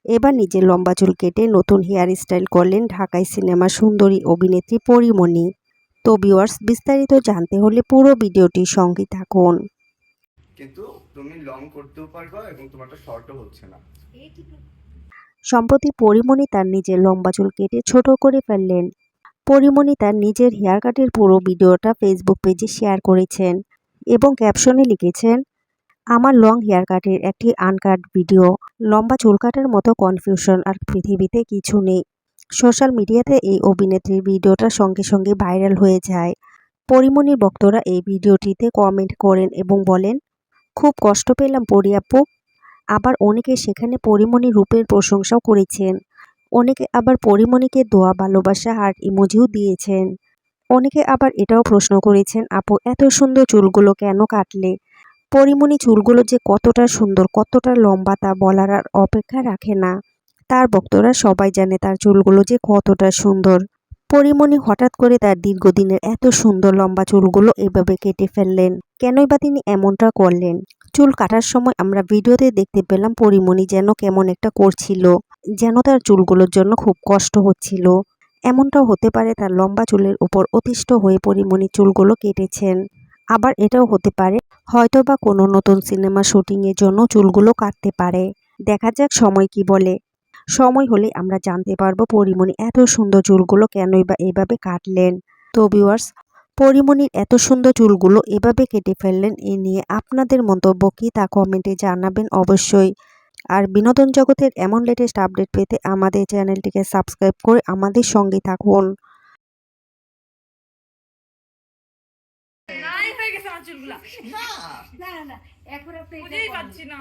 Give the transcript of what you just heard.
এবার নিজের লম্বা চুল কেটে নতুন হেয়ার স্টাইল করলেন ঢাকাই সিনেমার সুন্দরী অভিনেত্রী পরীমণি। তো ভিউয়ার্স, বিস্তারিত জানতে হলে পুরো ভিডিওটির সঙ্গে থাকুন। কিন্তু তুমি লং করতেও পারবা এবং তোমারটা শর্টও হচ্ছে না। সম্প্রতি পরীমণি তার নিজের লম্বা চুল কেটে ছোট করে ফেললেন। পরীমণি তার নিজের হেয়ার কাটের পুরো ভিডিওটা ফেসবুক পেজে শেয়ার করেছেন এবং ক্যাপশনে লিখেছেন, আমার লং হেয়ার কাটের একটি আনকাট ভিডিও। লম্বা চুল কাটার মতো কনফিউশন আর পৃথিবীতে কিছু নেই। সোশ্যাল মিডিয়াতে এই অভিনেত্রীর ভিডিওটা সঙ্গে সঙ্গে ভাইরাল হয়ে যায়। পরীমণির ভক্তরা এই ভিডিওটিতে কমেন্ট করেন এবং বলেন, খুব কষ্ট পেলাম পরী আপু। আবার অনেকে সেখানে পরীমণির রূপের প্রশংসাও করেছেন। অনেকে আবার পরীমণিকে দোয়া, ভালোবাসা, হার্ট ইমোজিও দিয়েছেন। অনেকে আবার এটাও প্রশ্ন করেছেন, আপু এত সুন্দর চুলগুলো কেন কাটলে? পরীমণি চুলগুলো যে কতটা সুন্দর, কতটা লম্বা তা বলার আর অপেক্ষা রাখে না। তার ভক্তরা সবাই জানে তার চুলগুলো যে কতটা সুন্দর। পরীমণি হঠাৎ করে তার দীর্ঘদিনের এত সুন্দর লম্বা চুলগুলো এভাবে কেটে ফেললেন। কেনই বা তিনি এমনটা করলেন? চুল কাটার সময় আমরা ভিডিওতে দেখতে পেলাম পরীমণি যেন কেমন একটা করছিল, যেন তার চুলগুলোর জন্য খুব কষ্ট হচ্ছিল। এমনটাও হতে পারে তার লম্বা চুলের উপর অতিষ্ঠ হয়ে পরীমণি চুলগুলো কেটেছেন। আবার এটাও হতে পারে হয়তোবা কোনো নতুন সিনেমা শুটিংয়ের জন্য চুলগুলো কাটতে পারে। দেখা যাক সময় কি বলে। সময় হলে আমরা জানতে পারবো পরীমণি এত সুন্দর চুলগুলো কেনই বা এভাবে কাটলেন। তো ভিউয়ার্স, পরীমণির এত সুন্দর চুলগুলো এভাবে কেটে ফেললেন, এ নিয়ে আপনাদের মন্তব্য কি তা কমেন্টে জানাবেন অবশ্যই। আর বিনোদন জগতের এমন লেটেস্ট আপডেট পেতে আমাদের চ্যানেলটিকে সাবস্ক্রাইব করে আমাদের সঙ্গে থাকুন। নাই হয়ে গেছে আমার চুলগুলা। না না না, এখন আপনি বুঝেই পাচ্ছি না।